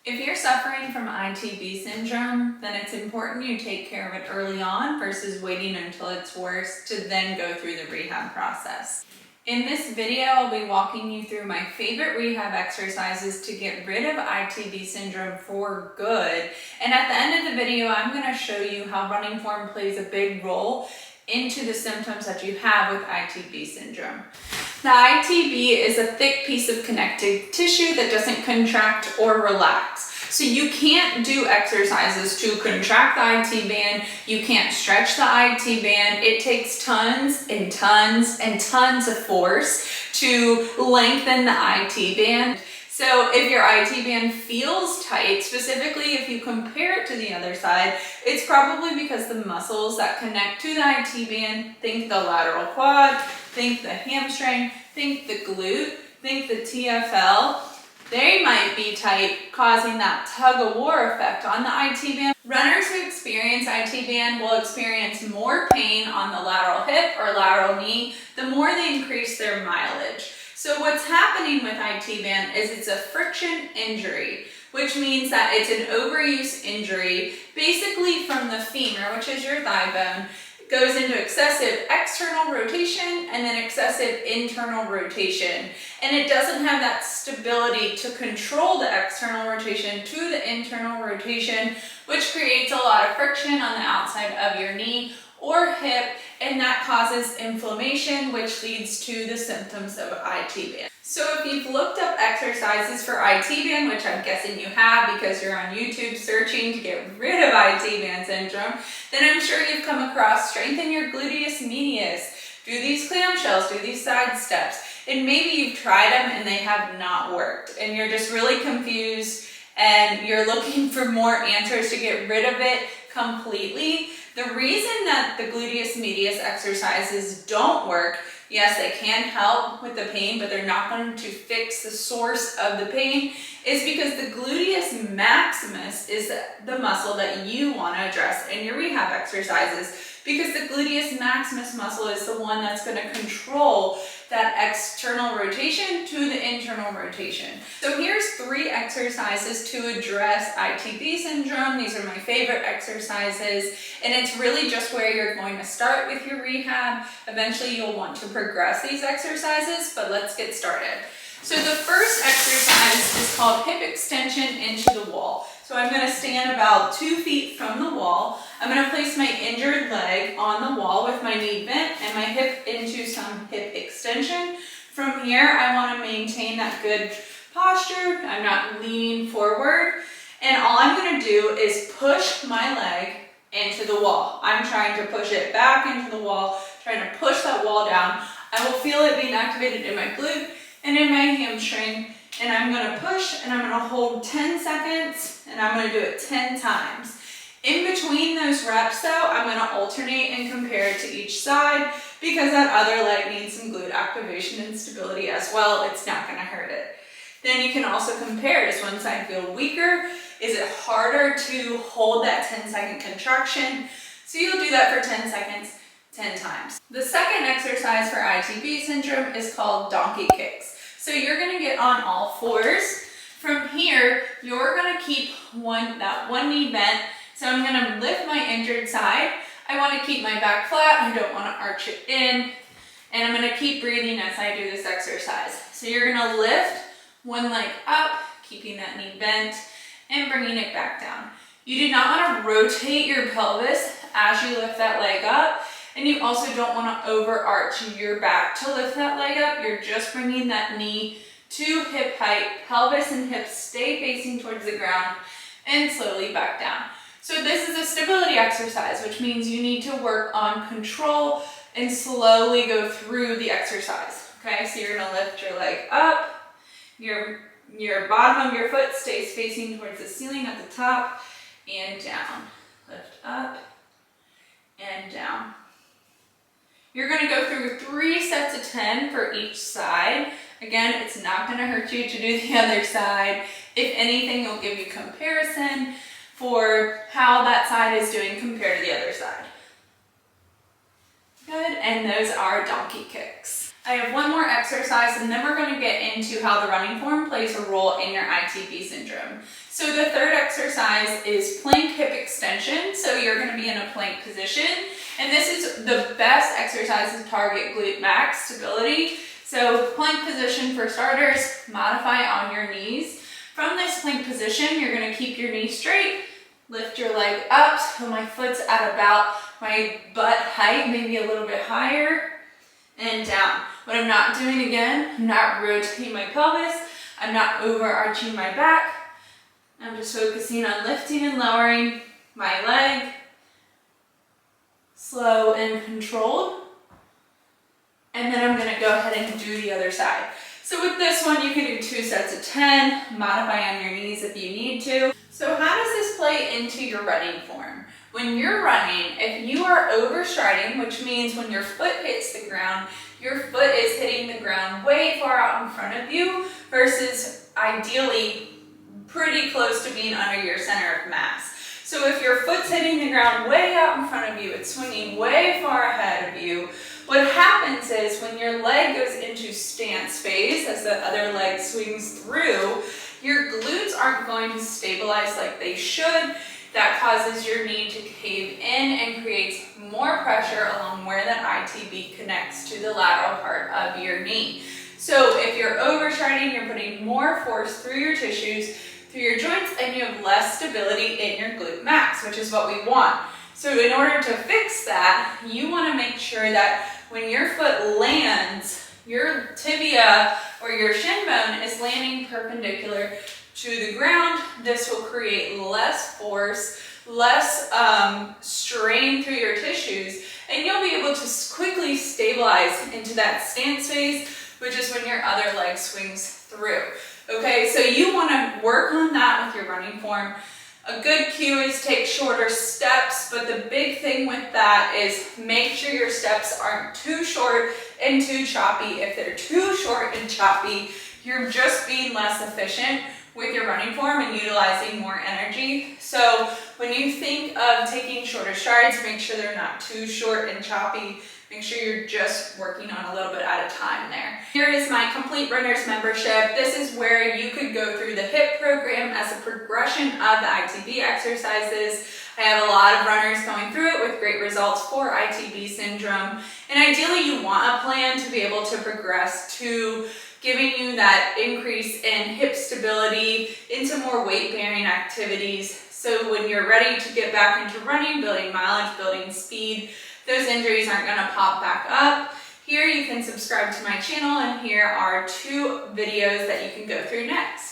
If you're suffering from ITB syndrome, then it's important you take care of it early on versus waiting until it's worse to then go through the rehab process. In this video, I'll be walking you through my favorite rehab exercises to get rid of ITB syndrome for good. And at the end of the video, I'm going to show you how running form plays a big role into the symptoms that you have with ITB syndrome. The ITB is a thick piece of connective tissue that doesn't contract or relax. So you can't do exercises to contract the IT band, you can't stretch the IT band. It takes tons and tons and tons of force to lengthen the IT band. So if your IT band feels tight, specifically if you compare it to the other side, it's probably because the muscles that connect to the IT band, think the lateral quad, think the hamstring, think the glute, think the TFL, they might be tight, causing that tug-of-war effect on the IT band. Runners who experience IT band will experience more pain on the lateral hip or lateral knee the more they increase their mileage. So what's happening with IT band is it's a friction injury, which means that it's an overuse injury, basically from the femur, which is your thigh bone, goes into excessive external rotation and then excessive internal rotation. And it doesn't have that stability to control the external rotation to the internal rotation, which creates a lot of friction on the outside of your knee or hip, and that causes inflammation, which leads to the symptoms of IT band. So if you've looked up exercises for IT band, which I'm guessing you have because you're on YouTube searching to get rid of IT band syndrome, then I'm sure you've come across strengthen your gluteus medius, do these clamshells, do these side steps, and maybe you've tried them and they have not worked, and you're just really confused and you're looking for more answers to get rid of it completely. The reason that the gluteus medius exercises don't work, yes, they can help with the pain, but they're not going to fix the source of the pain, is because the gluteus maximus is the muscle that you want to address in your rehab exercises, because the gluteus maximus muscle is the one that's going to control that external rotation to the internal rotation. So here's 3 exercises to address ITB syndrome. These are my favorite exercises, and it's really just where you're going to start with your rehab. Eventually you'll want to progress these exercises, but let's get started. So the first exercise is called hip extension into the wall. So I'm going to stand about 2 feet from the wall. I'm going to place my injured leg on the wall with my knee bent and my hip into some hip extension. From here, I want to maintain that good posture. I'm not leaning forward. And all I'm going to do is push my leg into the wall. I'm trying to push it back into the wall, trying to push that wall down. I will feel it being activated in my glute and in my hamstring. And I'm going to push and I'm going to hold 10 seconds and I'm going to do it 10 times. In between those reps though, I'm going to alternate and compare it to each side because that other leg needs some glute activation and stability as well. It's not going to hurt it. Then you can also compare. Does one side feel weaker? Is it harder to hold that 10-second contraction? So you'll do that for 10 seconds, 10 times. The second exercise for ITB syndrome is called donkey kicks. So you're going to get on all fours. From here, you're going to keep that one knee bent. So I'm going to lift my injured side. I want to keep my back flat. I don't want to arch it in. And I'm going to keep breathing as I do this exercise. So you're going to lift one leg up, keeping that knee bent, and bringing it back down. You do not want to rotate your pelvis as you lift that leg up. And you also don't want to overarch your back to lift that leg up. You're just bringing that knee to hip height. Pelvis and hips stay facing towards the ground and slowly back down. So this is a stability exercise, which means you need to work on control and slowly go through the exercise. Okay, so you're going to lift your leg up. Your bottom of your foot stays facing towards the ceiling at the top and down. Lift up and down. You're going to go through 3 sets of 10 for each side. Again, it's not going to hurt you to do the other side. If anything, it'll give you comparison for how that side is doing compared to the other side. Good, and those are donkey kicks. I have one more exercise and then we're going to get into how the running form plays a role in your ITB syndrome. So So the third exercise is plank hip extension. So you're going to be in a plank position. And this is the best exercise to target glute max stability. So plank position for starters, modify on your knees. From this plank position, you're going to keep your knee straight, lift your leg up so my foot's at about my butt height, maybe a little bit higher, and down. What I'm not doing again, I'm not rotating my pelvis, I'm not overarching my back. I'm just focusing on lifting and lowering my leg, slow and controlled. And then I'm gonna go ahead and do the other side. So with this one, you can do 2 sets of 10, modify on your knees if you need to. So how does this play into your running form? When you're running, if you are overstriding, which means when your foot hits the ground, your foot is hitting the ground way far out in front of you versus ideally pretty close to being under your center of mass. So if your foot's hitting the ground way out in front of you, it's swinging way far ahead of you, what happens is when your leg goes into stance phase, as the other leg swings through, your glutes aren't going to stabilize like they should. That causes your knee to cave in and creates more pressure along where that ITB connects to the lateral part of your knee. So if you're overstriding, you're putting more force through your tissues, through your joints, and you have less stability in your glute max, which is what we want. So in order to fix that, you want to make sure that when your foot lands, your tibia or your shin bone is landing perpendicular to the ground. This will create less force, less strain through your tissues, and you'll be able to quickly stabilize into that stance phase, which is when your other leg swings through. Okay, so you want to work on that with your running form. A good cue is take shorter steps, but the big thing with that is make sure your steps aren't too short and too choppy. If they're too short and choppy, you're just being less efficient with your running form and utilizing more energy. So when you think of taking shorter strides, make sure they're not too short and choppy. Make sure you're just working on a little bit at a time there. Here is my Complete Runners membership. This is where you could go through the HIP program as a progression of the ITB exercises. I have a lot of runners going through it with great results for ITB syndrome. And ideally you want a plan to be able to progress to giving you that increase in hip stability into more weight-bearing activities. So when you're ready to get back into running, building mileage, building speed, those injuries aren't going to pop back up. Here you can subscribe to my channel, and here are 2 videos that you can go through next.